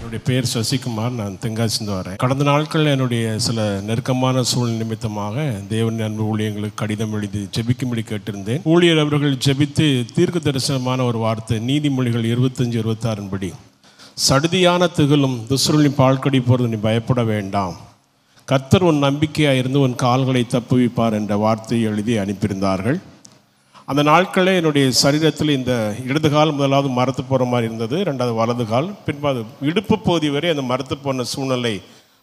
என்னுடைய பெயர் சசிகுமார். நான் தென்காசிந்து வரேன். கடந்த நாட்களில் என்னுடைய சில நெருக்கமான சூழ்நிலை நிமித்தமாக தேவன் அன்பு ஊழியர்களுக்கு கடிதம் எழுதி ஜெபிக்கும்படி கேட்டிருந்தேன். ஊழியர் அவர்கள் ஜெபித்து தீர்க்க தரிசனமான ஒரு வார்த்தை, நீதிமொழிகள் 25-26 படி, சடுதியான திகழும் துஷ்டரின் பால்கடி போகிறது நீ பயப்பட வேண்டாம், கர்த்தர் உன் நம்பிக்கையாக இருந்து உன் கால்களை தப்புவிப்பார் என்ற வார்த்தையை எழுதி அனுப்பியிருந்தார்கள். அந்த நாட்களே என்னுடைய சரீரத்தில் இந்த இடது கால் முதலாவது மரத்து போகிற மாதிரி இருந்தது, ரெண்டாவது வலது கால், பின்பு அது இடுப்பு பகுதி வரை அந்த மரத்து போன சூழ்நிலை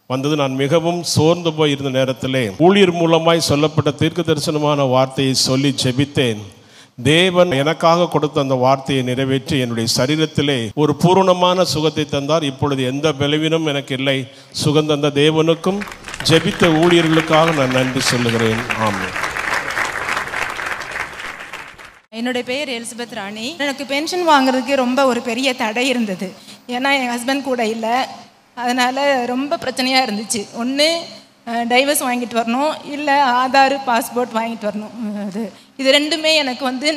வந்தது. நான் மிகவும் சோர்ந்து போய் இருந்த நேரத்திலே ஊழியர் மூலமாய் சொல்லப்பட்ட தீர்க்க தரிசனமான வார்த்தையை சொல்லி ஜெபித்தேன். தேவன் எனக்காக கொடுத்த அந்த வார்த்தையை நிறைவேற்றி என்னுடைய சரீரத்திலே ஒரு பூரணமான சுகத்தை தந்தார். இப்பொழுது எந்த பலவீனமும் எனக்கு இல்லை. சுகம் தந்த தேவனுக்கும் ஜெபித்த ஊழியர்களுக்காக நான் நன்றி சொல்லுகிறேன். ஆமென். என்னுடைய பேர் எலிசபெத் ராணி. எனக்கு பென்ஷன் வாங்குறதுக்கு ரொம்ப ஒரு பெரிய தடை இருந்தது. ஏன்னா என் ஹஸ்பண்ட் கூட இல்லை, அதனால் ரொம்ப பிரச்சனையாக இருந்துச்சு. ஒன்று டைவர்ஸ் வாங்கிட்டு வரணும், இல்லை ஆதார் பாஸ்போர்ட் வாங்கிட்டு வரணும். இது ரெண்டுமே எனக்கு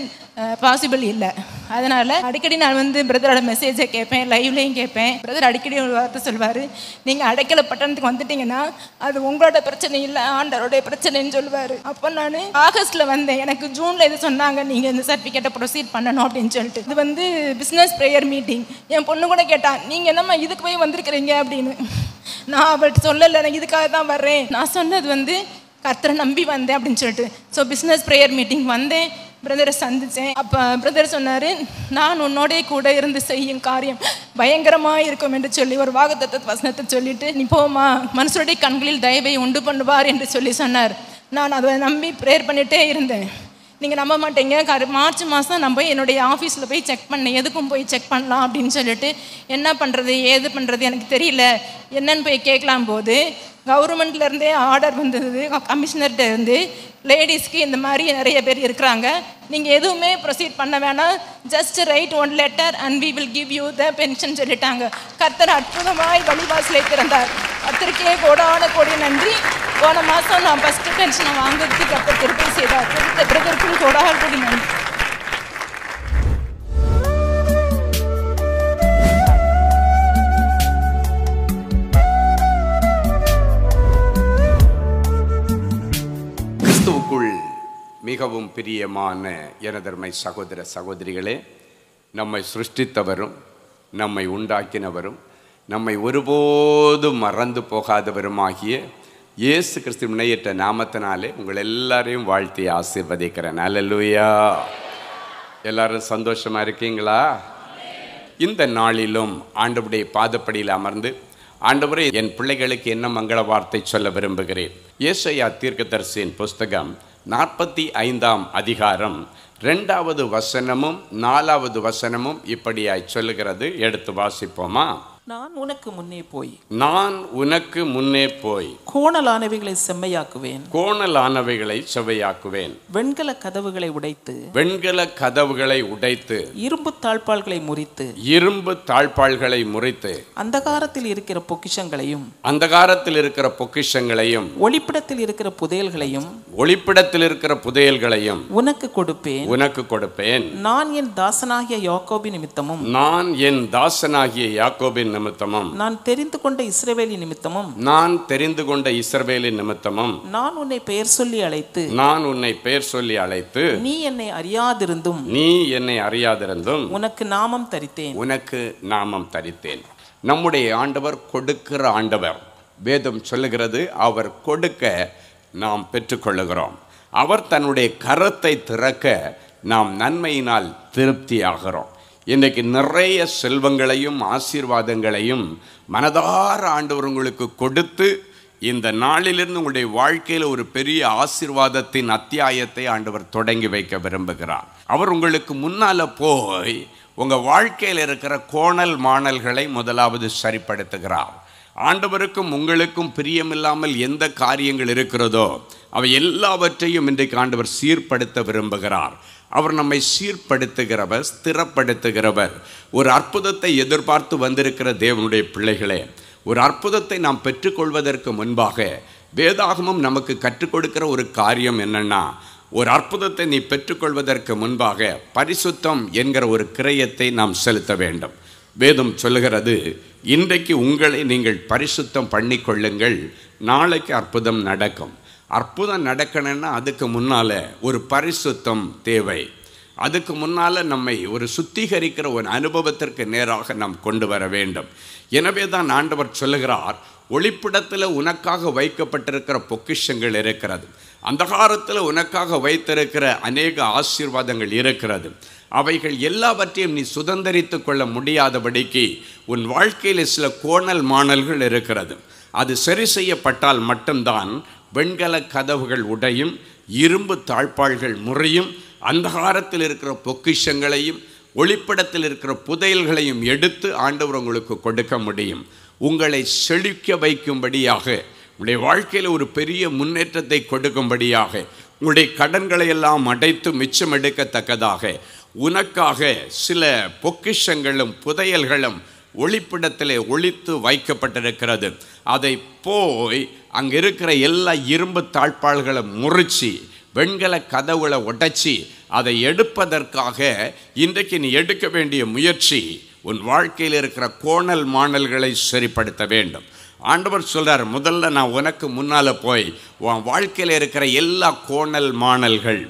பாசிபிள் இல்லை. அதனால் அடிக்கடி நான் பிரதரோட மெசேஜை கேட்பேன், லைவ்லேயும் கேட்பேன். பிரதர் அடிக்கடி ஒரு வார்த்தை சொல்வார், நீங்கள் அடைக்கல பட்டணத்துக்கு வந்துட்டீங்கன்னா அது உங்களோட பிரச்சனை இல்லை, ஆண்டவருடைய பிரச்சனைன்னு சொல்லுவார். அப்போ நான் ஆகஸ்ட்டில் வந்தேன். எனக்கு ஜூனில் இது சொன்னாங்க, நீங்கள் இந்த சர்டிஃபிகேட்டை ப்ரொசீட் பண்ணணும் அப்படின்னு சொல்லிட்டு. இது பிஸ்னஸ் ப்ரேயர் மீட்டிங். என் பொண்ணு கூட கேட்டான், நீங்கள் என்னம்மா இதுக்கு போய் வந்திருக்கிறீங்க அப்படின்னு. நான் அவள்கிட்ட சொல்லலை, நான் இதுக்காக தான் வர்றேன். நான் சொன்னது கர்த்தரை நம்பி வந்தேன் அப்படின்னு சொல்லிட்டு. ஸோ பிஸ்னஸ் ப்ரேயர் மீட்டிங் வந்தேன், பிரதரை சந்தித்தேன். அப்போ பிரதர் சொன்னார், நான் உன்னோடே கூட இருந்து செய்யும் காரியம் பயங்கரமாக இருக்கும் என்று சொல்லி ஒரு வாக்குத்தத்த வசனத்தை சொல்லிட்டு, நீ போமா, மனுஷருடைய கண்களில் தயவை உண்டு பண்ணுவார் என்று சொன்னார். நான் அதை நம்பி ப்ரேயர் பண்ணிகிட்டே இருந்தேன். நீங்கள் நம்ப மாட்டீங்க, மார்ச் மாதம் நான் போய் என்னுடைய ஆஃபீஸில் போய் செக் பண்ணேன். எதுக்கும் போய் செக் பண்ணலாம் அப்படின்னு சொல்லிட்டு, என்ன பண்ணுறது ஏது பண்ணுறது எனக்கு தெரியல, என்னன்னு போய் கேட்கலாம் போது கவர்மெண்ட்லேருந்தே ஆர்டர் வந்தது, கமிஷனர்கிட்ட இருந்து, லேடிஸ்க்கு இந்த மாதிரி நிறைய பேர் இருக்கிறாங்க, நீங்கள் எதுவுமே ப்ரொசீட் பண்ண வேணாம், just write one letter and we will give you the pension சொல்லிட்டாங்க. கர்த்தர் அற்புதமாய் வழிவாசலை திறந்தார். கர்த்தருக்கே கோடான நன்றி. போன மாதம் நான் ஃபஸ்ட்டு பென்ஷனை வாங்குறதுக்கு கர்த்தர் திருப்பி செய்தார். பிரதருக்கும் கோடான நன்றி. மிகவும் பிரியமான எனதர்மை சகோதர சகோதரிகளே, நம்மை சிருஷ்டித்தவரும் நம்மை உண்டாக்கினவரும் நம்மை ஒருபோதும் மறந்து போகாதவருமாகிய இயேசு கிறிஸ்து முன்னையற்ற நாமத்தினாலே உங்கள் எல்லாரையும் வாழ்த்தி ஆசீர்வதிக்கிறேன். அல்லேலூயா. எல்லாரும் சந்தோஷமாக இருக்கீங்களா? இந்த நாளிலும் ஆண்டவருடைய பாதப்படியில் அமர்ந்து, ஆண்டவரே, என் பிள்ளைகளுக்கு என்ன மங்கள வார்த்தை சொல்ல விரும்புகிறேன். ஏசாயா தீர்க்கதரிசியின் புஸ்தகம் 45ஆம் அதிகாரம் 2வது வசனமும் 4வது வசனமும் இப்படியாய் சொல்லுகிறது. எடுத்து வாசிப்போமா? நான் உனக்கு முன்னே போய் கோணலானவைகளை செம்மையாக்குவேன், வெண்கல கதவுகளை உடைத்து இரும்பு தாழ்பாள்களை முறித்து அந்தகாரத்தில் இருக்கிற பொக்கிஷங்களையும் ஒளிப்பிடத்தில் இருக்கிற புதையல்களையும் உனக்கு கொடுப்பேன். நான் என் தாசனாகிய யாக்கோபின் நிமித்தமும் நான் தெரிந்து கொண்ட இஸ்ரவேலின் நிமித்தமும் நான் உன்னை பெயர் சொல்லி அழைத்து நீ என்னை அறியாதிருந்தும் உனக்கு நாமம் தரித்தேன். நம்முடைய ஆண்டவர் கொடுக்கிற ஆண்டவர். வேதம் சொல்லுகிறது, அவர் கொடுக்க நாம் பெற்றுக்கொள்ளுகிறோம். அவர் தன்னுடைய கரத்தை திறக்க நாம் நன்மையினால் திருப்தி ஆகிறோம். இன்றைக்கு நிறைய செல்வங்களையும் ஆசீர்வாதங்களையும் மனதார ஆண்டவர் உங்களுக்கு கொடுத்து, இந்த நாளிலிருந்து உங்களுடைய வாழ்க்கையில் ஒரு பெரிய ஆசீர்வாதத்தின் அத்தியாயத்தை ஆண்டவர் தொடங்கி வைக்க விரும்புகிறார். அவர் உங்களுக்கு முன்னால் போய் உங்கள் வாழ்க்கையில் இருக்கிற கோணல் மாணல்களை முதலாவது சரிப்படுத்துகிறார். ஆண்டவருக்கும் உங்களுக்கும் பிரியமில்லாமல் எந்த காரியங்கள் இருக்கிறதோ அவை எல்லாவற்றையும் இன்றைக்கு ஆண்டவர் சீர்படுத்த விரும்புகிறார். அவர் நம்மை சீர்படுத்துகிறவர், ஸ்திரப்படுத்துகிறவர். ஒரு அற்புதத்தை எதிர்பார்த்து வந்திருக்கிற தேவனுடைய பிள்ளைகளே, ஒரு அற்புதத்தை நாம் பெற்றுக்கொள்வதற்கு முன்பாக வேதாகமம் நமக்கு கற்றுக் கொடுக்கிற ஒரு காரியம் என்னன்னா, ஒரு அற்புதத்தை நீ பெற்றுக்கொள்வதற்கு முன்பாக பரிசுத்தம் என்கிற ஒரு கிரயத்தை நாம் செலுத்த வேண்டும். வேதம் சொல்லுகிறது, இன்றைக்கு உங்களை நீங்கள் பரிசுத்தம் பண்ணிக்கொள்ளுங்கள். நாளைக்கு அற்புதம் நடக்கும். அற்புதம் நடக்கணும்னா அதுக்கு முன்னால் ஒரு பரிசுத்தம் தேவை. அதுக்கு முன்னால் நம்மை ஒரு சுத்திகரிக்கிற ஒரு அனுபவத்திற்கு நேராக நாம் கொண்டு வர வேண்டும். எனவே தான் ஆண்டவர் சொல்லுகிறார், ஒளிப்பிடத்தில் உனக்காக வைக்கப்பட்டிருக்கிற பொக்கிஷங்கள் இருக்கிறது, அந்தகாரத்தில் உனக்காக வைத்திருக்கிற அநேக ஆசீர்வாதங்கள் இருக்கிறது. அவைகள் எல்லாவற்றையும் நீ சுதந்தரித்து கொள்ள முடியாதபடிக்கு உன் வாழ்க்கையில் சில கோணல் மாணல்கள் இருக்கிறது. அது சரி செய்யப்பட்டால் மட்டும்தான் வெண்கல கதவுகள் உடையும், இரும்பு தாழ்பாள்கள் முறையும், அந்தகாரத்தில் இருக்கிற பொக்கிஷங்களையும் ஒளிப்படத்தில் இருக்கிற புதையல்களையும் எடுத்து ஆண்டவர் உங்களுக்கு கொடுக்க முடியும். உங்களை செழிக்க வைக்கும்படியாக, உங்களுடைய வாழ்க்கையில் ஒரு பெரிய முன்னேற்றத்தை கொடுக்கும்படியாக, உங்களுடைய கடன்களை எல்லாம் அடைத்து மிச்சம் எடுக்கத்தக்கதாக உனக்காக சில பொக்கிஷங்களும் புதையல்களும் ஒளிப்பிடத்திலே ஒளித்து வைக்கப்பட்டிருக்கிறது. அதை போய் அங்கே இருக்கிற எல்லா இரும்பு தாழ்பாள்களை முறிச்சு வெண்கல கதவுகளை உடைச்சி அதை எடுப்பதற்காக இன்றைக்கு நீ எடுக்க வேண்டிய முயற்சி உன் வாழ்க்கையில் இருக்கிற கோணல் மாணல்களை சரிப்படுத்த வேண்டும். ஆண்டவர் சொல்கிறார், முதல்ல நான் உனக்கு முன்னால் போய் உன் வாழ்க்கையில் இருக்கிற எல்லா கோணல் மாணல்கள்,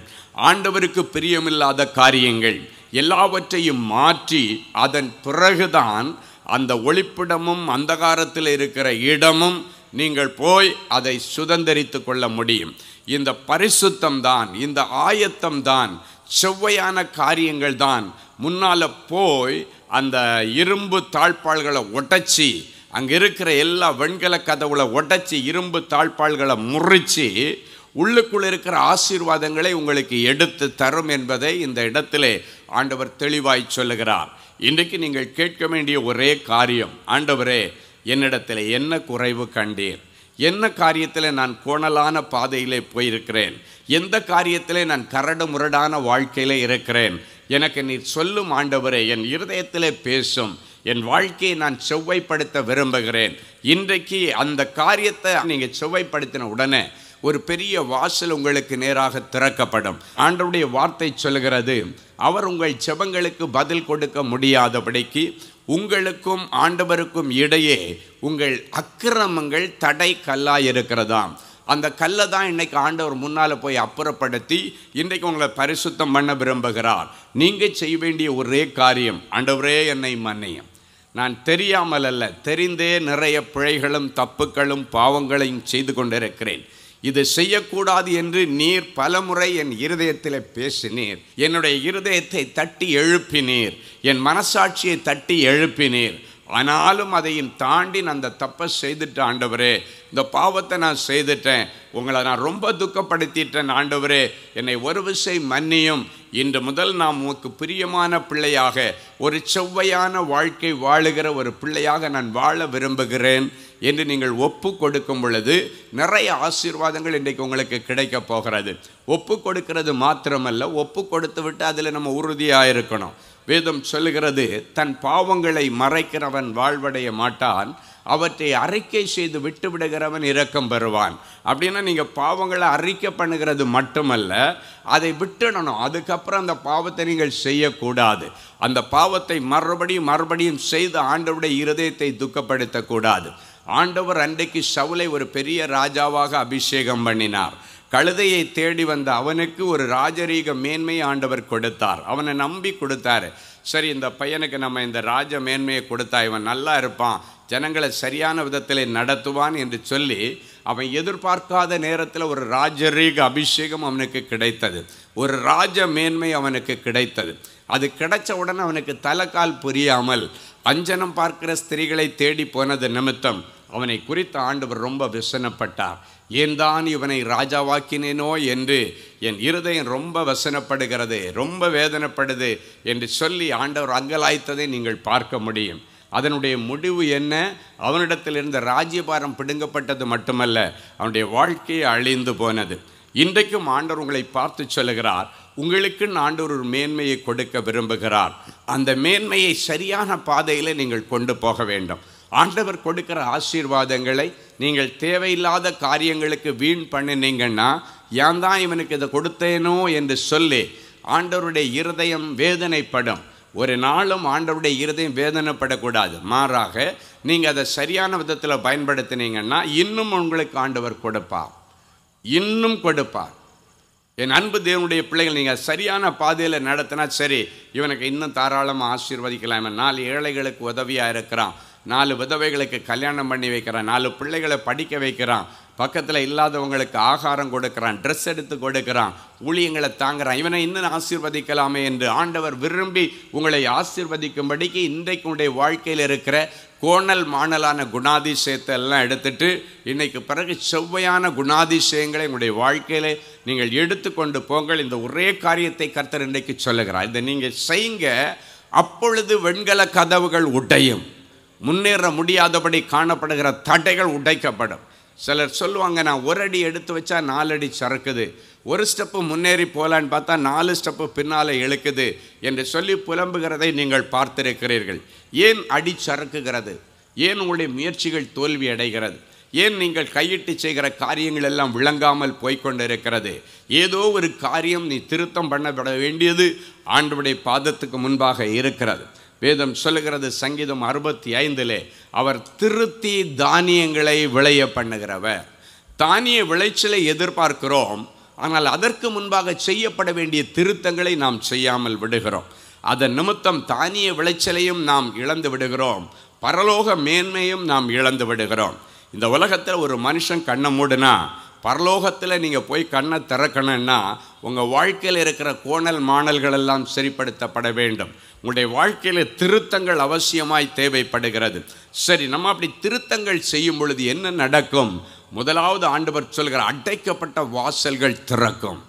ஆண்டவருக்கு பிரியமில்லாத காரியங்கள் எல்லாவற்றையும் மாற்றி அதன் பிறகுதான் அந்த ஒளிப்பிடமும் அந்தகாரத்தில் இருக்கிற இடமும் நீங்கள் போய் அதை சுதந்தரித்து கொள்ள முடியும். இந்த பரிசுத்தம் தான், இந்த ஆயத்தம் தான், செவ்வையான காரியங்கள் தான் முன்னால் போய் அந்த இரும்பு தாழ்பாள்களை உடைச்சி அங்கே இருக்கிற எல்லா வெண்கல கதவுகளை உடைச்சி இரும்பு தாழ்பாள்களை முறிச்சு உள்ளுக்குள் இருக்கிற ஆசீர்வாதங்களை உங்களுக்கு எடுத்து தரும் என்பதை இந்த இடத்திலே ஆண்டவர் தெளிவாய் சொல்லுகிறார். இன்றைக்கு நீங்கள் கேட்க வேண்டிய ஒரே காரியம், ஆண்டவரே என்னிடத்தில் என்ன குறைவு கண்டீர்? என்ன காரியத்தில் நான் கோணலான பாதையிலே போயிருக்கிறேன்? எந்த காரியத்திலே நான் கரடு முரடான வாழ்க்கையில் இருக்கிறேன்? எனக்கு நீர் சொல்லும் ஆண்டவரே, என் இருதயத்திலே பேசும், என் வாழ்க்கையை நான் செவ்வைப்படுத்த விரும்புகிறேன். இன்றைக்கு அந்த காரியத்தை நீங்கள் செவ்வைப்படுத்தின உடனே ஒரு பெரிய வாசல் உங்களுக்கு நேராக திறக்கப்படும். ஆண்டவருடைய வார்த்தை சொல்கிறது, அவர் உங்கள் செபங்களுக்கு பதில் கொடுக்க முடியாதபடிக்கு உங்களுக்கும் ஆண்டவருக்கும் இடையே உங்கள் அக்கிரமங்கள் தடை கல்லாய் இருக்கிறதாம். அந்த கல்லை தான் இன்றைக்கி ஆண்டவர் முன்னால் போய் அப்புறப்படுத்தி இன்றைக்கு உங்களை பரிசுத்தம் பண்ண விரும்புகிறார். நீங்கள் செய்ய வேண்டிய ஒரே காரியம், ஆண்டவரே என்னை மன்னியும். நான் தெரியாமல் அல்ல, தெரிந்தே நிறைய பிழைகளும் தப்புக்களும் பாவங்களையும் செய்து கொண்டிருக்கிறேன். இது செய்யக்கூடாது என்று நீர் பலமுறை என் இருதயத்தில் பேசினீர். என்னுடைய இருதயத்தை தட்டி எழுப்பினீர், என் மனசாட்சியை தட்டி எழுப்பினீர். ஆனாலும் அதையும் தாண்டி நான் அந்த தப்பை செய்துட்டேன் ஆண்டவரே, இந்த பாவத்தை நான் செய்துட்டேன், உங்களை நான் ரொம்ப துக்கப்படுத்திட்டேன் ஆண்டவரே, என்னை ஒரு விசை மன்னியும். இன்று முதல் நான் உமக்கு பிரியமான பிள்ளையாக, ஒரு செவ்வையான வாழ்க்கை வாழுகிற ஒரு பிள்ளையாக நான் வாழ விரும்புகிறேன் என்று நீங்கள் ஒப்பு கொடுக்கும் பொழுது நிறைய ஆசீர்வாதங்கள் இன்றைக்கு உங்களுக்கு கிடைக்க போகிறது. ஒப்பு கொடுக்கிறது மாத்திரமல்ல, ஒப்பு கொடுத்து விட்டு அதில் நம்ம உறுதியாக இருக்கணும். வேதம் சொல்லுகிறது, தன் பாவங்களை மறைக்கிறவன் வாழ்வடைய மாட்டான், அவற்றை அறிக்கை செய்து விட்டு விடுகிறவன் இரக்கம் பெறுவான். அப்படின்னா நீங்கள் பாவங்களை அறிக்கை பண்ணுகிறது மட்டுமல்ல, அதை விட்டுடணும். அதுக்கப்புறம் அந்த பாவத்தை நீங்கள் செய்யக்கூடாது. அந்த பாவத்தை மறுபடியும் செய்து ஆண்டவருடைய இருதயத்தை துக்கப்படுத்தக்கூடாது. ஆண்டவர் அன்றைக்கு சவுலை ஒரு பெரிய ராஜாவாக அபிஷேகம் பண்ணினார். கழுதையை தேடி வந்த அவனுக்கு ஒரு ராஜரீக மேன்மையை ஆண்டவர் கொடுத்தார். அவனை நம்பி கொடுத்தாரு. சரி, இந்த பையனுக்கு நம்ம இந்த ராஜ மேன்மையை கொடுத்தா இவன் நல்லா இருப்பான், ஜனங்களை சரியான விதத்தில் நடத்துவான் என்று சொல்லி அவன் எதிர்பார்க்காத நேரத்தில் ஒரு ராஜரீக அபிஷேகம் அவனுக்கு கிடைத்தது. ஒரு ராஜ மேன்மை அவனுக்கு கிடைத்தது. அது கிடைச்ச உடனே அவனுக்கு தலைக்கால் புரியாமல் அஞ்சனம் பார்க்கிற ஸ்திரீகளை தேடி போனது நிமித்தம் அவனை குறித்த ஆண்டவர் ரொம்ப விசனப்பட்டார். ஏன் தான் இவனை ராஜாவாக்கினேனோ என்று என் இருதயம் ரொம்ப வசனப்படுகிறது, ரொம்ப வேதனைப்படுது என்று சொல்லி ஆண்டவர் அங்கலாய்த்ததை நீங்கள் பார்க்க முடியும். அதனுடைய முடிவு என்ன? அவனிடத்தில் இருந்த ராஜ்யபாரம் பிடுங்கப்பட்டது மட்டுமல்ல, அவனுடைய வாழ்க்கையை அழிந்து போனது. இன்றைக்கும் ஆண்டவர் உங்களை பார்த்து சொல்லுகிறார், உங்களுக்கு ஆண்டவர் ஒரு மேன்மையை கொடுக்க விரும்புகிறார். அந்த மேன்மையை சரியான பாதையில் நீங்கள் கொண்டு போக வேண்டும். ஆண்டவர் கொடுக்கிற ஆசீர்வாதங்களை நீங்கள் தேவையில்லாத காரியங்களுக்கு வீண் பண்ணினீங்கன்னா, ஏன் தான் இவனுக்கு இதை கொடுத்தேனோ என்று சொல்லி ஆண்டவருடைய இருதயம் வேதனைப்படும். ஒரு நாளும் ஆண்டவருடைய இருதயம் வேதனைப்படக்கூடாது. மாறாக நீங்கள் அதை சரியான விதத்தில் பயன்படுத்தினீங்கன்னா இன்னும் உங்களுக்கு ஆண்டவர் கொடுப்பார், இன்னும் கொடுப்பார். என் அன்பு தேவனுடைய பிள்ளைகள், நீங்கள் சரியான பாதையில் நடத்தினா சரி, இவனுக்கு இன்னும் தாராளமாக ஆசீர்வதிக்கலாம். 4 ஏழைகளுக்கு உதவியாக இருக்கிறான், 4 விதவைகளுக்கு கல்யாணம் பண்ணி வைக்கிறான், 4 பிள்ளைகளை படிக்க வைக்கிறான், பக்கத்தில் இல்லாதவங்களுக்கு ஆகாரம் கொடுக்குறான், ட்ரெஸ் எடுத்து கொடுக்குறான், ஊழியங்களை தாங்குறான், இவனை இன்னும் ஆசீர்வதிக்கலாமே என்று ஆண்டவர் விரும்பி உங்களை ஆசீர்வதிக்கும்படிக்கு இன்றைக்கு உங்களுடைய வாழ்க்கையில் இருக்கிற கோணல் மாணலான குணாதிசயத்தை எல்லாம் எடுத்துட்டு இன்னைக்கு பிறகு செவ்வையான குணாதிசயங்களை உங்களுடைய வாழ்க்கையில் நீங்கள் எடுத்துக்கொண்டு போங்கள். இந்த ஒரே காரியத்தை கர்த்தர் இன்றைக்கு சொல்லுகிறார். இதை நீங்கள் செய்யுங்க. அப்பொழுது வெண்கல கதவுகள் உடையும், முன்னேற முடியாதபடி காணப்படுகிற தடைகள் உடைக்கப்படும். சிலர் சொல்லுவாங்க, நான் 1 அடி எடுத்து வச்சா 4 அடி சறுக்குது, 1 ஸ்டெப்பு முன்னேறி போகலான்னு பார்த்தா 4 ஸ்டெப்பு பின்னால் இழுக்குது என்று சொல்லி புலம்புகிறதை நீங்கள் பார்த்திருக்கிறீர்கள். ஏன் அடி சறுக்குகிறது? ஏன் உங்களுடைய முயற்சிகள் தோல்வி அடைகிறது? ஏன் நீங்கள் கையிட்டு செய்கிற காரியங்கள் எல்லாம் விளங்காமல் போய்கொண்டிருக்கிறது? ஏதோ ஒரு காரியம் நீ திருத்தம் பண்ணப்பட வேண்டியது ஆண்டவருடைய பாதத்துக்கு முன்பாக இருக்கிறது. வேதம் சொல்லுகிறது, சங்கீதம் 65 அவர் திருத்தி தானியங்களை விளைய பண்ணுகிறவர். தானிய விளைச்சலை எதிர்பார்க்கிறோம், ஆனால் அதற்கு முன்பாக செய்யப்பட வேண்டிய திருத்தங்களை நாம் செய்யாமல் விடுகிறோம். அதன் நிமித்தம் தானிய விளைச்சலையும் நாம் இழந்து விடுகிறோம், பரலோக மேன்மையும் நாம் இழந்து விடுகிறோம். இந்த உலகத்தில் ஒரு மனுஷன் கண்ணை மூடுனா பரலோகத்தில் நீங்கள் போய் கண்ணை திறக்கணும்னா உங்கள் வாழ்க்கையில் இருக்கிற கோணல் மாணல்கள் எல்லாம் சரிப்படுத்தப்பட வேண்டும். உங்களுடைய வாழ்க்கையில் திருத்தங்கள் அவசியமாய் தேவைப்படுகிறது. சரி, நம்ம அப்படி திருத்தங்கள் செய்யும் பொழுது என்ன நடக்கும்? முதலாவது ஆண்டவர் சொல்கிற, அடைக்கப்பட்ட வாசல்கள் திறக்கும்,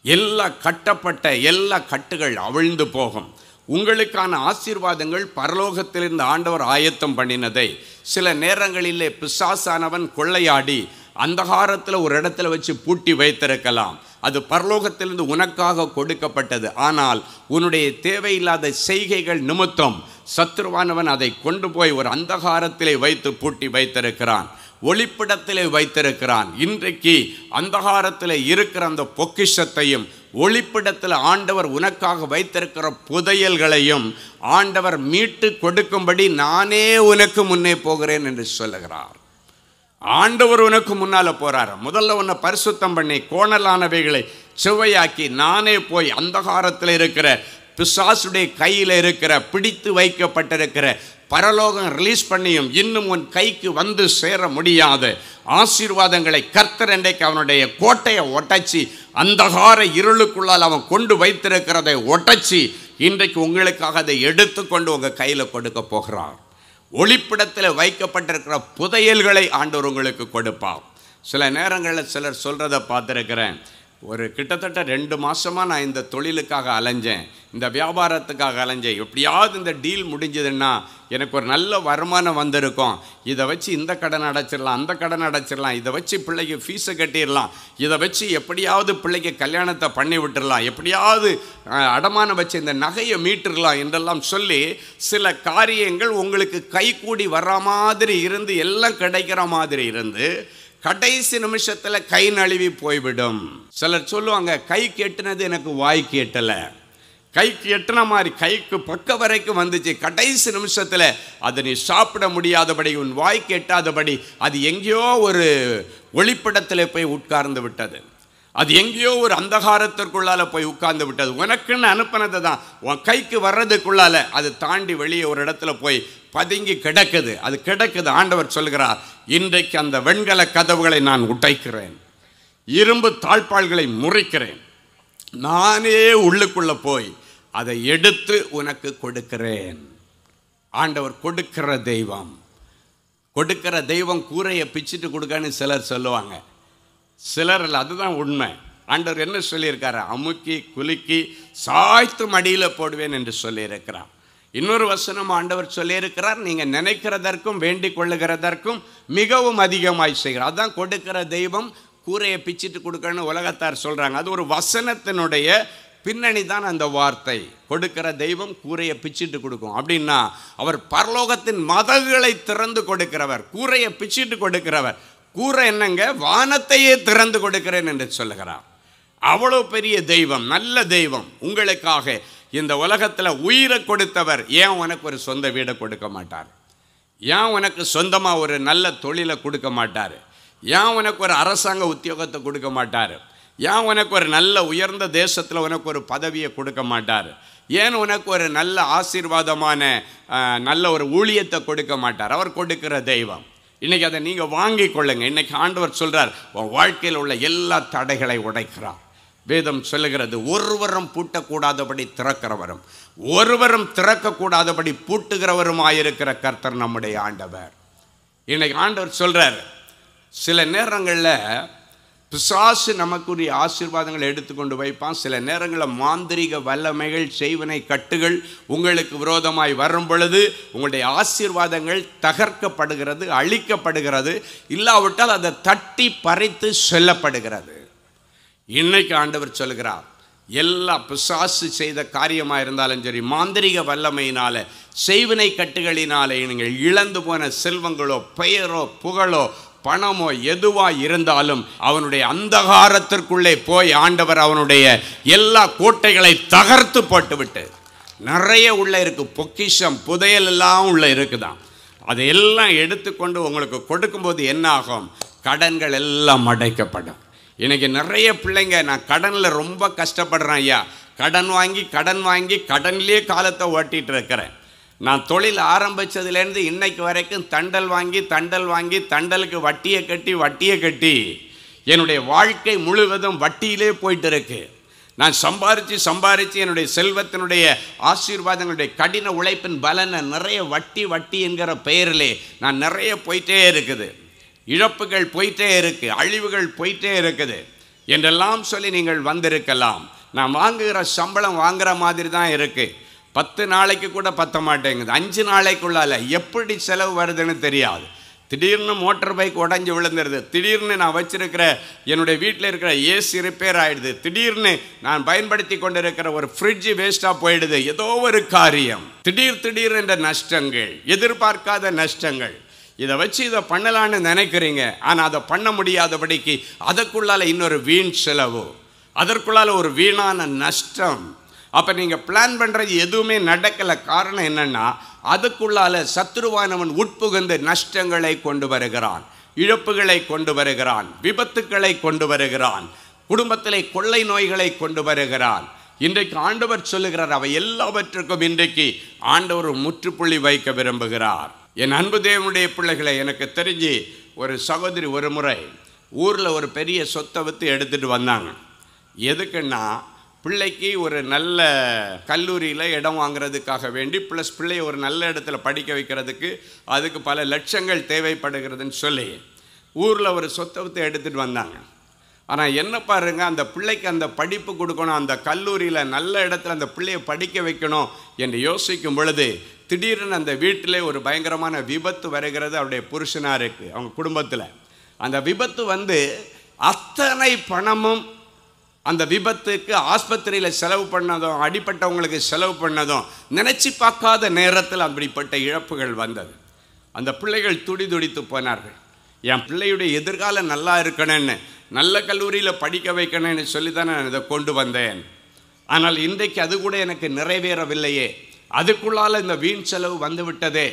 எல்லா கட்டப்பட்ட எல்லா கட்டுகள் அவிழ்ந்து போகும். உங்களுக்கான ஆசீர்வாதங்கள் பரலோகத்திலிருந்து ஆண்டவர் ஆயத்தம் பண்ணினதை சில நேரங்களிலே பிசாசானவன் கொள்ளையாடி அந்தகாரத்தில் ஒரு இடத்துல வச்சு பூட்டி வைத்திருக்கலாம். அது பரலோகத்திலிருந்து உனக்காக கொடுக்கப்பட்டது. ஆனால் உன்னுடைய தேவையில்லாத செய்கைகள் நிமித்தம் சத்துருவானவன் அதை கொண்டு போய் ஒரு அந்தகாரத்திலே வைத்து பூட்டி வைத்திருக்கிறான், ஒளிப்பிடத்திலே வைத்திருக்கிறான். இன்றைக்கு அந்தகாரத்தில் இருக்கிற அந்த பொக்கிஷத்தையும் ஒளிப்பிடத்தில் ஆண்டவர் உனக்காக வைத்திருக்கிற புதையல்களையும் ஆண்டவர் மீட்டு கொடுக்கும்படி நானே உனக்கு முன்னே போகிறேன் என்று சொல்லுகிறார். ஆண்டவர் உனக்கு முன்னால போறார். முதல்ல உன்னை பரிசுத்தம் பண்ணி கோணலானவைகளை செவ்வையாக்கி நானே போய் அந்தகாரத்தில் இருக்கிற பிசாசுடைய கையில் இருக்கிற பிடித்து வைக்கப்பட்டிருக்கிற பரலோகம் ரிலீஸ் பண்ணியும் இன்னும் உன் கைக்கு வந்து சேர முடியாத ஆசீர்வாதங்களை கர்த்தர் இன்றைக்கு அவனுடைய கோட்டையை ஒட்டச்சி அந்தகார இருளுக்குள்ளால் அவன் கொண்டு வைத்திருக்கிறதை ஒட்டச்சி இன்றைக்கு உங்களுக்காக அதை எடுத்துக்கொண்டு உங்கள் கையில் கொடுக்க போகிறார். ஒளிப்பிடத்தில் வைக்கப்பட்டிருக்கிற புதையல்களை ஆண்டவர் உங்களுக்கு கொடுப்பார். சில நேரங்களில் சிலர் சொல்கிறத பார்த்துருக்கிறேன். ஒரு கிட்டத்தட்ட 2 மாதமாக நான் இந்த தொழிலுக்காக அலைஞ்சேன், இந்த வியாபாரத்துக்காக அலைஞ்சேன். எப்படியாவது இந்த டீல் முடிஞ்சதுன்னா எனக்கு ஒரு நல்ல வருமானம் வந்திருக்கும், இதை வச்சு இந்த கடன் அடைச்சிடலாம், அந்த கடன் அடைச்சிடலாம், இதை வச்சு பிள்ளைக்கு ஃபீஸை கட்டிடலாம், இதை வச்சு எப்படியாவது பிள்ளைக்கு கல்யாணத்தை பண்ணி விட்டுடலாம், எப்படியாவது அடமானம் வச்சு இந்த நகையை மீட்டுடலாம் என்றெல்லாம் சொல்லி சில காரியங்கள் உங்களுக்கு கைகூடி வர்ற மாதிரி இருந்து எல்லாம் கிடைக்கிற மாதிரி இருந்து கடைசி நிமிஷத்தில் கை நழுவி போய்விடும். சிலர் சொல்லுவாங்க, கைக்கு எட்டுனது எனக்கு வாய்க்கு எட்டலை. கைக்கு எட்டின மாதிரி கைக்கு பக்க வரைக்கும் வந்துச்சு, கடைசி நிமிஷத்தில் அதை நீ சாப்பிட முடியாதபடி உன் வாய்க்கு எட்டாதபடி அது எங்கேயோ ஒரு ஒளிப்படத்தில் போய் உட்கார்ந்து விட்டது, அது எங்கேயோ ஒரு அந்தகாரத்திற்குள்ளால போய் உட்கார்ந்து விட்டது. உனக்குன்னு அனுப்பினது தான் உன் கைக்கு வர்றதுக்குள்ளால அது தாண்டி வெளியே ஒரு இடத்துல போய் பதுங்கி கிடக்குது. அது கிடக்குது. ஆண்டவர் சொல்கிறார், இன்றைக்கு அந்த வெண்கல கதவுகளை நான் உடைக்கிறேன், இரும்பு தாழ்பாள்களை முறிக்கிறேன், நானே உள்ளுக்குள்ள போய் அதை எடுத்து உனக்கு கொடுக்கிறேன். ஆண்டவர் கொடுக்கிற தெய்வம். கொடுக்கிற தெய்வம் கூரையை பிச்சுட்டு கொடுக்கன்னு சிலர் சொல்லுவாங்க. சிலர் இல்லை, அதுதான் உண்மை. ஆண்டவர் என்ன சொல்லியிருக்காரு? அமுக்கி குலுக்கி சாய்த்து மடியில் போடுவேன் என்று சொல்லியிருக்கிறார். இன்னொரு வசனம் ஆண்டவர் சொல்லியிருக்கிறார், நீங்கள் நினைக்கிறதற்கும் வேண்டிக் கொள்ளுகிறதற்கும் மிகவும் அதிகமாய் செய்கிறார். அதுதான் கொடுக்கிற தெய்வம். கூரையை பிச்சுட்டு கொடுக்கணும்னு உலகத்தார் சொல்கிறாங்க. அது ஒரு வசனத்தினுடைய பின்னணி தான் அந்த வார்த்தை. கொடுக்கிற தெய்வம் கூரையை பிச்சுட்டு கொடுக்கும் அப்படின்னா அவர் பரலோகத்தின் மதகுகளை திறந்து கொடுக்கிறவர், கூரையை பிச்சுட்டு கொடுக்கிறவர். கூரை என்னங்க? வானத்தையே திறந்து கொடுக்கிறேன் என்று சொல்லுகிறார். அவ்வளோ பெரிய தெய்வம், நல்ல தெய்வம். உங்களுக்காக இந்த உலகத்தில் உயிரை கொடுத்தவர் ஏன் உனக்கு ஒரு சொந்த வீடை கொடுக்க மாட்டார்? ஏன் உனக்கு சொந்தமாக ஒரு நல்ல தொழிலை கொடுக்க மாட்டார்? ஏன் உனக்கு ஒரு அரசாங்க உத்தியோகத்தை கொடுக்க மாட்டார்? ஏன் உனக்கு ஒரு நல்ல உயர்ந்த தேசத்தில் உனக்கு ஒரு பதவியை கொடுக்க மாட்டார்? ஏன் உனக்கு ஒரு நல்ல ஆசீர்வாதமான நல்ல ஒரு ஊழியத்தை கொடுக்க மாட்டார்? அவர் கொடுக்கிற தெய்வம். இன்றைக்கி அதை நீங்கள் வாங்கி கொள்ளுங்க. இன்றைக்கி ஆண்டவர் சொல்கிறார், உன் வாழ்க்கையில் உள்ள எல்லா தடைகளை உடைக்கிறார். வேதம் சொல்லுகிறது, ஒருவரும் பூட்டக்கூடாதபடி திறக்கிறவரும் ஒருவரும் திறக்கக்கூடாதபடி பூட்டுகிறவருமாயிருக்கிற கர்த்தர் நம்முடைய ஆண்டவர். இன்னைக்கு ஆண்டவர் சொல்கிறார், சில நேரங்களில் பிசாசு நமக்குரிய ஆசீர்வாதங்களை எடுத்துக்கொண்டு வைப்பான். சில நேரங்களில் மாந்திரிக வல்லமைகள், செய்வினை கட்டுகள் உங்களுக்கு விரோதமாய் வரும் பொழுது உங்களுடைய ஆசீர்வாதங்கள் தகர்க்கப்படுகிறது, அழிக்கப்படுகிறது, இல்லாவிட்டால் அதை தட்டி பறித்து செல்லப்படுகிறது. இன்னைக்கு ஆண்டவர் சொல்கிறார், எல்லா பிசாசு செய்த காரியமாக இருந்தாலும் சரி, மாந்திரிக வல்லமையினால, செய்வினை கட்டுகளினாலே நீங்கள் இழந்து போன செல்வங்களோ, பெயரோ, புகழோ, பணமோ எதுவாக இருந்தாலும் அவனுடைய அந்தகாரத்திற்குள்ளே போய் ஆண்டவர் அவனுடைய எல்லா கோட்டைகளை தகர்த்து போட்டுவிட்டு, நிறைய உள்ள இருக்கு, பொக்கிஷம் புதையல் எல்லாம் உள்ள இருக்குதான், அதையெல்லாம் எடுத்துக்கொண்டு உங்களுக்கு கொடுக்கும்போது என்ன ஆகும்? கடன்கள் எல்லாம் அடைக்கப்படும். இன்னைக்கு நிறைய பிள்ளைங்க, நான் கடனில் ரொம்ப கஷ்டப்படுறேன் ஐயா, கடன் வாங்கி கடன்லேயே காலத்தை ஓட்டிகிட்டு இருக்கிறேன். நான் தொழில் ஆரம்பித்ததுலேருந்து இன்னைக்கு வரைக்கும் தண்டல் வாங்கி தண்டலுக்கு வட்டியை கட்டி என்னுடைய வாழ்க்கை முழுவதும் வட்டியிலே போயிட்டு இருக்கு. நான் சம்பாரித்து என்னுடைய செல்வத்தினுடைய ஆசீர்வாதங்களுடைய கடின உழைப்பின் பலனை நிறைய வட்டி என்கிற பெயரிலே நான் நிறைய போயிட்டே இருக்குது. இழப்புகள் போயிட்டே இருக்குது, அழிவுகள் போயிட்டே இருக்குது என்றெல்லாம் சொல்லி நீங்கள் வந்திருக்கலாம். நான் வாங்குகிற சம்பளம் வாங்குகிற மாதிரி தான் இருக்குது. 10 நாளைக்கு கூட பத்த மாட்டேங்குது. 5 நாளைக்குள்ளால எப்படி செலவு வருதுன்னு தெரியாது. திடீர்னு மோட்டர் பைக் உடஞ்சி விழுந்துருது, திடீர்னு நான் வச்சிருக்கிற என்னுடைய வீட்டில் இருக்கிற ஏசி ரிப்பேர் ஆகிடுது, திடீர்னு நான் பயன்படுத்தி கொண்டு இருக்கிற ஒரு ஃப்ரிட்ஜு வேஸ்ட்டாக போயிடுது. ஏதோ ஒரு காரியம், திடீர் என்ற நஷ்டங்கள், எதிர்பார்க்காத நஷ்டங்கள். இதை வச்சு இதை பண்ணலான்னு நினைக்கிறீங்க, ஆனால் அதை பண்ண முடியாதபடிக்கு அதற்குள்ளால இன்னொரு வீண் செலவு, அதற்குள்ளால ஒரு வீணான நஷ்டம். அப்போ நீங்கள் பிளான் பண்ணுறது எதுவுமே நடக்கலை. காரணம் என்னென்னா, அதுக்குள்ளால சத்துருவானவன் உட்புகுந்து நஷ்டங்களை கொண்டு வருகிறான், இழப்புகளை கொண்டு வருகிறான், விபத்துக்களை கொண்டு வருகிறான், குடும்பத்திலே கொள்ளை நோய்களை கொண்டு வருகிறான். இன்றைக்கு ஆண்டவர் சொல்லுகிறார், அவை எல்லாவற்றுக்கும் இன்றைக்கு ஆண்டவர் முற்றுப்புள்ளி வைக்க விரும்புகிறார். என் அன்பு தேவனுடைய பிள்ளைகளை, எனக்கு தெரிஞ்சு ஒரு சகோதரி ஒரு முறை ஊரில் ஒரு பெரிய சொத்தை விற்று எடுத்துகிட்டு வந்தாங்க. எதுக்குன்னா, பிள்ளைக்கு ஒரு நல்ல கல்லூரியில் இடம் வாங்கிறதுக்காக வேண்டி, ப்ளஸ் பிள்ளையை ஒரு நல்ல இடத்துல படிக்க வைக்கிறதுக்கு அதுக்கு பல லட்சங்கள் தேவைப்படுகிறதுன்னு சொல்லி ஊரில் ஒரு சொத்தை விற்று எடுத்துகிட்டு வந்தாங்க. ஆனால் என்ன பாருங்க, அந்த பிள்ளைக்கு அந்த படிப்பு கொடுக்கணும், அந்த கல்லூரியில் நல்ல இடத்துல அந்த பிள்ளையை படிக்க வைக்கணும் என்று யோசிக்கும் பொழுது திடீர்னு அந்த வீட்டிலே ஒரு பயங்கரமான விபத்து வருகிறது. அவருடைய புருஷனாருக்கு, அவங்க குடும்பத்தில் அந்த விபத்து வந்து அத்தனை பணமும் அந்த விபத்துக்கு ஆஸ்பத்திரியில் செலவு பண்ணதும், அடிப்பட்டவங்களுக்கு செலவு பண்ணதும், நினச்சி பார்க்காத நேரத்தில் அப்படிப்பட்ட இழப்புகள் வந்தது. அந்த பிள்ளைகள் துடித்து போனார்கள். என் பிள்ளையுடைய எதிர்காலம் நல்லா இருக்கணும்னு, நல்ல கல்லூரியில் படிக்க வைக்கணும்னு சொல்லி தான் நான் இதை கொண்டு வந்தேன். ஆனால் இன்றைக்கு அது கூட எனக்கு நிறைவேறவில்லையே, அதுக்குள்ளால் இந்த வீண் செலவு வந்து விட்டதே.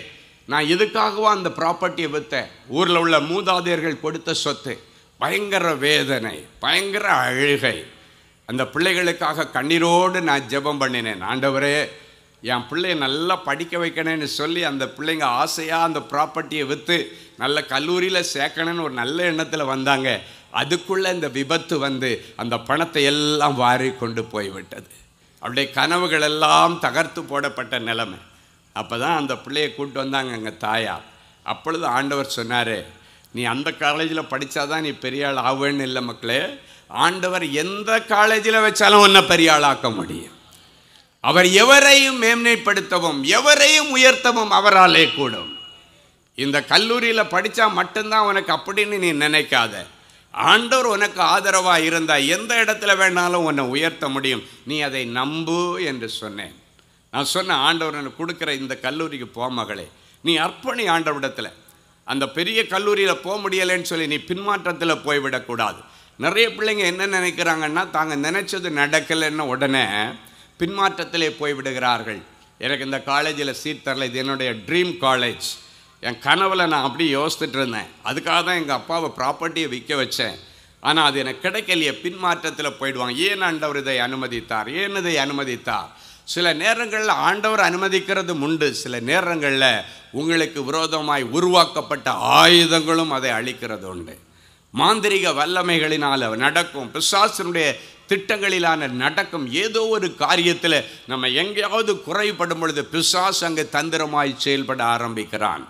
நான் இதுக்காகவா அந்த ப்ராப்பர்ட்டியை விற்றேன்? ஊரில் உள்ள மூதாதையர்கள் கொடுத்த சொத்து. பயங்கர வேதனை, பயங்கர அழுகை. அந்த பிள்ளைகளுக்காக கண்ணீரோடு நான் ஜெபம் பண்ணினேன். ஆண்டவரே, என் பிள்ளையை நல்லா படிக்க வைக்கணும்னு சொல்லி அந்த பிள்ளைங்க ஆசையாக அந்த ப்ராப்பர்ட்டியை விற்று நல்ல கல்லூரியில் சேர்க்கணும்னு ஒரு நல்ல எண்ணத்தில் வந்தாங்க. அதுக்குள்ளே இந்த விபத்து வந்து அந்த பணத்தை எல்லாம் வாரி கொண்டு போய்விட்டது. அவருடைய கனவுகள் எல்லாம் தகர்த்து போடப்பட்ட நிலைமை. அப்போ தான் அந்த பிள்ளையை கூப்பிட்டு வந்தாங்க எங்கள் தாயார். அப்பொழுது ஆண்டவர் சொன்னார், நீ அந்த காலேஜில் படித்தாதான் நீ பெரிய ஆள் ஆவேன்னு இல்லை மக்களே, ஆண்டவர் எந்த காலேஜில் வச்சாலும் உன்னை பெரிய ஆளாக்க முடியும். அவர் எவரையும் மேன்மைப்படுத்தவும் எவரையும் உயர்த்தவும் அவராலே கூடும். இந்த கல்லூரியில் படித்தா மட்டும்தான் உனக்கு அப்படின்னு நீ நினைக்காத. ஆண்டவர் உனக்கு ஆதரவாக இருந்தால் எந்த இடத்துல வேணாலும் உன்னை உயர்த்த முடியும். நீ அதை நம்பு என்று சொன்னேன். நான் சொன்ன, ஆண்டவர் எனக்கு கொடுக்குற இந்த கல்லூரிக்கு போ மகளே, நீ அர்ப்பணி ஆண்டவரிடத்தில். அந்த பெரிய கல்லூரியில் போக முடியலைன்னு சொல்லி நீ பின்மாற்றத்தில் போய்விடக்கூடாது. நிறைய பிள்ளைங்க என்ன நினைக்கிறாங்கன்னா, தாங்க நினைச்சது நடக்கலைன்னு உடனே பின்மாற்றத்திலே போய்விடுகிறார்கள். எனக்கு இந்த காலேஜில் சீட் தரல, இது என்னுடைய ட்ரீம் காலேஜ், என் கனவில் நான் அப்படி யோசித்துட்டு இருந்தேன். அதுக்காக தான் எங்கள் அப்பாவை ப்ராப்பர்ட்டியை விற்க வச்சேன். ஆனால் அது எனக்கு கிடைக்கலையே, பின்மாற்றத்தில் போயிடுவாங்க. ஏன் ஆண்டவர் இதை அனுமதித்தார், ஏன் இதை அனுமதித்தார்? சில நேரங்களில் ஆண்டவர் அனுமதிக்கிறது உண்டு, சில நேரங்களில் உங்களுக்கு விரோதமாய் உருவாக்கப்பட்ட ஆயுதங்களும் அதை அழிக்கிறது உண்டு. மாந்திரிக வல்லமைகளினால் நடக்கும், பிசாசினுடைய திட்டங்களிலான நடக்கும் ஏதோ ஒரு காரியத்தில் நம்ம எங்கேயாவது குறைபடும் பொழுது பிசாசு அங்கே தந்திரமாய் செயல்பட ஆரம்பிக்கிறான்.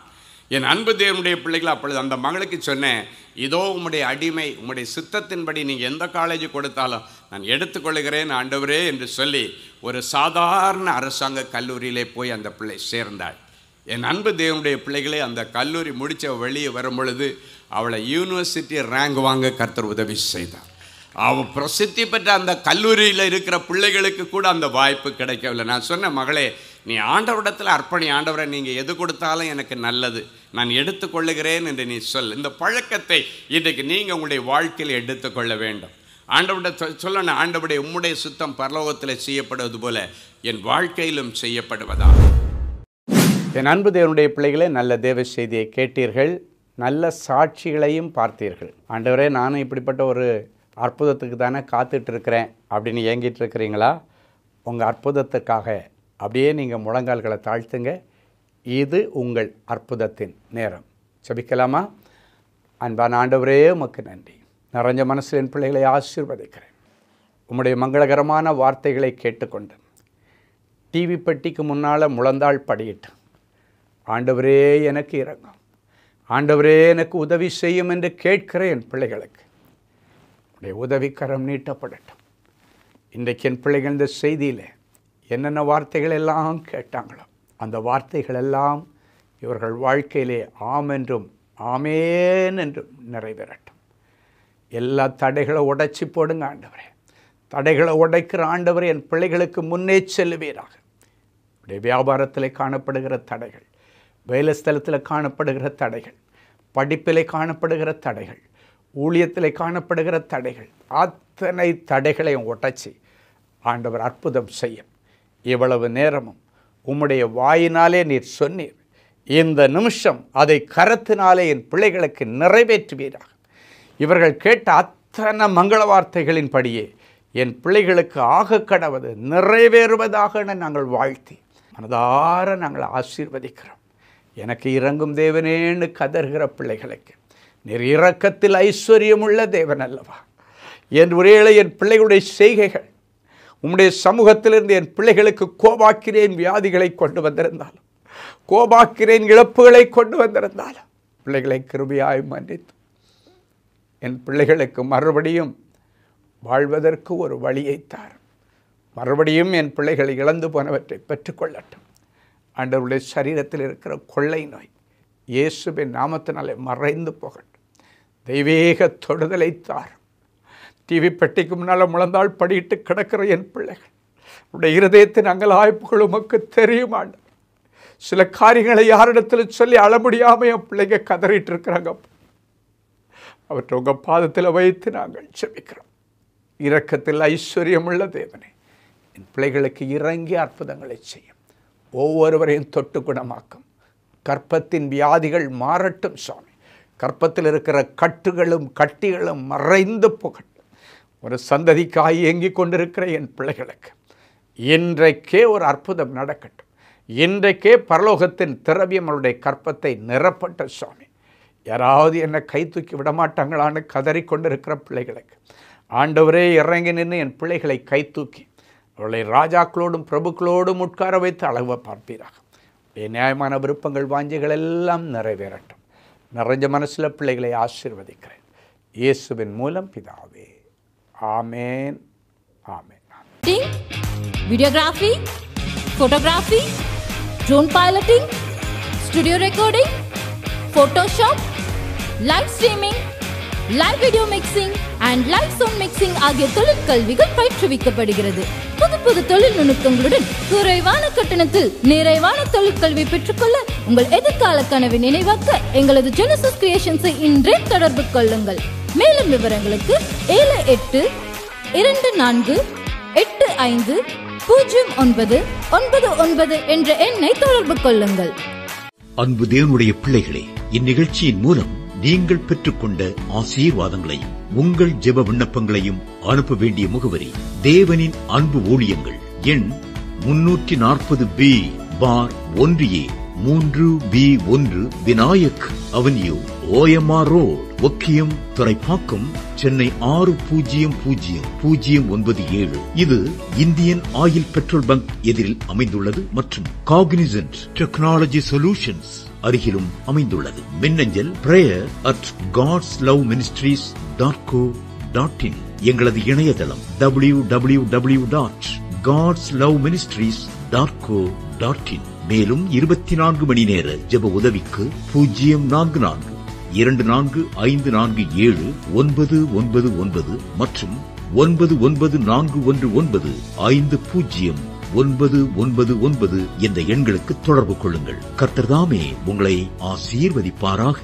என் அன்பு தேவனுடைய பிள்ளைகள், அப்பொழுது அந்த மகளுக்கு சொன்னேன், இதோ உம்முடைய அடிமை, உம்முடைய சித்தத்தின்படி நீங்கள் எந்த காலேஜ் கொடுத்தாலும் நான் எடுத்துக்கொள்கிறேன் ஆண்டவரே என்று சொல்லி ஒரு சாதாரண அரசாங்க கல்லூரியிலே போய் அந்த பிள்ளை சேர்ந்தாள். என் அன்பு தேவனுடைய பிள்ளைகளே, அந்த கல்லூரி முடித்த வெளியே வரும் பொழுது அவளை யூனிவர்சிட்டி ரேங்க் வாங்க கர்த்தர் உதவி செய்தார். அவள் பிரசித்தி பெற்ற அந்த கல்லூரியில் இருக்கிற பிள்ளைகளுக்கு கூட அந்த வாய்ப்பு கிடைக்கவில்லை. நான் சொன்ன, மகளே, நீ ஆண்டவரிடத்தில் அர்ப்பணி, ஆண்டவரை நீங்கள் எது கொடுத்தாலும் எனக்கு நல்லது, நான் எடுத்துக்கொள்ளுகிறேன் என்று நீ சொல். இந்த பழக்கத்தை இன்றைக்கு நீங்கள் உங்களுடைய வாழ்க்கையில் எடுத்துக்கொள்ள வேண்டும். ஆண்டவர்கிட்ட சொல்லணும், ஆண்டவருடைய உம்முடைய சுத்தம் பரலோகத்தில் செய்யப்படுவது போல என் வாழ்க்கையிலும் செய்யப்படுவதாக. என் அன்பு தேவனுடைய பிள்ளைகளே, நல்ல தேவ செய்தியை கேட்டீர்கள், நல்ல சாட்சிகளையும் பார்த்தீர்கள். ஆண்டவரே, நானும் இப்படிப்பட்ட ஒரு அற்புதத்துக்கு தானே காத்துட்ருக்கிறேன் அப்படின்னு ஏங்கிட்டு இருக்கிறீங்களா? உங்கள் அற்புதத்துக்காக அப்படியே நீங்கள் முழங்கால்களை தாழ்த்துங்க. இது உங்கள் அற்புதத்தின் நேரம். ஜெபிக்கலாமா? அன்பான ஆண்டவரே, உமக்கு நன்றி. நிறைஞ்ச மனசில் என் பிள்ளைகளை ஆசீர்வதிக்கிறேன். உம்முடைய மங்களகரமான வார்த்தைகளை கேட்டுக்கொண்டு டிவி பெட்டிக்கு முன்னால் முழந்தாள் படியிட்டு, ஆண்டவரே எனக்கு இறங்கும், ஆண்டவரே எனக்கு உதவி செய்யும் என்று கேட்கிற என் பிள்ளைகளுக்கு உடைய உதவிக்கரம் நீட்டப்படட்டும். இன்றைக்கு என் பிள்ளைகள் இந்த செய்தியில் என்னென்ன வார்த்தைகள் எல்லாம் கேட்டாங்களோ அந்த வார்த்தைகள் எல்லாம் இவர்கள் வாழ்க்கையிலே ஆம் என்றும் ஆமேன் என்றும் நிறைவேறட்டும். எல்லா தடைகளை உடைச்சி போடுங்க ஆண்டவரே. தடைகளை உடைக்கிற ஆண்டவரே, என் பிள்ளைகளுக்கு முன்னே செல்லுவீராக. உடைய வியாபாரத்தில் காணப்படுகிற தடைகள், வேலை ஸ்தலத்தில் காணப்படுகிற தடைகள், படிப்பில் காணப்படுகிற தடைகள், ஊழியத்தில் காணப்படுகிற தடைகள், அத்தனை தடைகளையும் உடைச்சி ஆண்டவர் அற்புதம் செய்யும். இவ்வளவு நேரமும் உம்முடைய வாயினாலே நீர் சொன்னீர், இந்த நிமிஷம் அதை கரத்தினாலே என் பிள்ளைகளுக்கு நிறைவேற்றுவீராக. இவர்கள் கேட்ட அத்தனை மங்கள வார்த்தைகளின்படியே என் பிள்ளைகளுக்கு ஆக கடவது நிறைவேறுவதாக நாங்கள் வாழ்த்தி மனதார நாங்கள் ஆசீர்வதிக்கிறோம். எனக்கு இறங்கும் தேவனேன்னு கதறுகிற பிள்ளைகளுக்கு நீர் இரக்கத்தில் ஐஸ்வர்யமுள்ள தேவன் அல்லவா? என் ஒரேளை என் பிள்ளைகளுடைய செய்கைகள் உம்முடைய சமூகத்திலிருந்து என் பிள்ளைகளுக்கு கோபாக்கிறேன் வியாதிகளை கொண்டு வந்திருந்தாலும், கோபாக்கிறேன் இழப்புகளை கொண்டு வந்திருந்தாலும், பிள்ளைகளை கிருபையாய் மன்னித்து என் பிள்ளைகளுக்கு மறுபடியும் வாழ்வதற்கு ஒரு வழியை தார். மறுபடியும் என் பிள்ளைகளை இழந்து போனவற்றை பெற்றுக்கொள்ளட்டும். ஆண்டவருடைய சரீரத்தில் இருக்கிற கொள்ளை நோய் இயேசுவின் நாமத்தினாலே மறைந்து போகட்டும். தெய்வீக தொடுதலை தார். டிவி பெட்டிக்கு முன்னால் முழந்தாள் படியிட்டு கிடக்கிற என் பிள்ளைகள் உடைய இருதயத்தின் அங்கலாய்ப்புகள் உமக்கு தெரியும் ஆண்டவர். சில காரியங்களை யாரிடத்தில் சொல்லி அழ முடியாமல் என் பிள்ளைங்க கதறிட்டு இருக்கிறாங்க. அவற்றை உங்கள் பாதத்தில் வைத்து நாங்கள் ஜெபிக்கிறோம். இரக்கத்தில் ஐஸ்வர்யமுள்ள தேவனே, என் பிள்ளைகளுக்கு இறங்கி அற்புதங்களை செய்யும். ஒவ்வொருவரையும் தொட்டு குணமாக்கும். கற்பத்தின் வியாதிகள் மாறட்டும் சுவாமி. கற்பத்தில் இருக்கிற கட்டுகளும் கட்டிகளும் மறைந்து போகட்டும். ஒரு சந்ததிக்காய் ஏங்கிக் கொண்டிருக்கிற என் பிள்ளைகளுக்கு இன்றைக்கே ஒரு அற்புதம் நடக்கட்டும். இன்றைக்கே பரலோகத்தின் திரவியம் அவருடைய கற்பத்தை நிரப்பட்ட சுவாமி. யாராவது என்னை கை தூக்கி விடமாட்டாங்களான்னு கதறிக்கொண்டிருக்கிற பிள்ளைகளுக்கு ஆண்டவரே இறங்கி நின்று என் பிள்ளைகளை கை தூக்கி அவர்களை ராஜாக்களோடும் பிரபுக்களோடும் உட்கார வைத்து அழக பார்ப்பீராக. நியாயமான விருப்பங்கள் வாஞ்சிகள் எல்லாம் நிறைவேறட்டும். நிறைஞ்ச மனசில் பிள்ளைகளை ஆசீர்வதிக்கிறேன் இயேசுவின் மூலம் பிதாவே. ஆமேன், ஆமேன். Videography, photography, drone piloting, studio recording, Photoshop, live streaming, live video mixing and live sound mixing ஆகிய தொழிற்கல்விகள் பயிற்றுவிக்கப்படுகிறது. புது புது தொழில் நுணுக்கங்களுடன் குறைவான கட்டணத்தில் நிறைவான தொழிற்கல்வி பெற்றுக்கொள்ள உங்கள் எதிர்கால கனவை நினைவாக்க எங்களது ஜெனசிஸ் கிரியேஷன்ஸை இன்றே தொடர்பு கொள்ளுங்கள். மேலும் விவரங்களுக்கு 7824850999 என்ற எண்ணை தொடர்பு கொள்ளுங்கள். அன்பு தேவனுடைய பிள்ளைகளே, இந்நிகழ்ச்சியின் மூலம் நீங்கள் பெற்றுக்கொண்ட ஆசீர்வாதங்களையும் உங்கள் ஜெப விண்ணப்பங்களையும் அனுப்ப வேண்டிய முகவரி தேவனின் அன்பு ஊழியங்கள், எண் 340B பார் 1A 3B1 Vinayak avenue, OMR road, Okkiyam, Thoraipakkam, Chennai 600097. இது இந்தியன் ஆயில் பெட்ரோல் பங்க் எதிரில் அமைந்துள்ளது மற்றும் காக்னிசன்ட் டெக்னாலஜி சொல்யூஷன்ஸ் அருகிலும் அமைந்துள்ளது. மின்னஞ்சல் prayer@godsloveministries.co.in. எங்களது இணையதளம் www.godsloveministries.co.in. மேலும் 24 மணி நேர ஜெப உதவிக்கு 044-5447-999 மற்றும் 9941950999 என்ற எண்களுக்கு தொடர்பு கொள்ளுங்கள். கர்த்தர் தாமே உங்களை ஆசீர்வதிப்பாராக.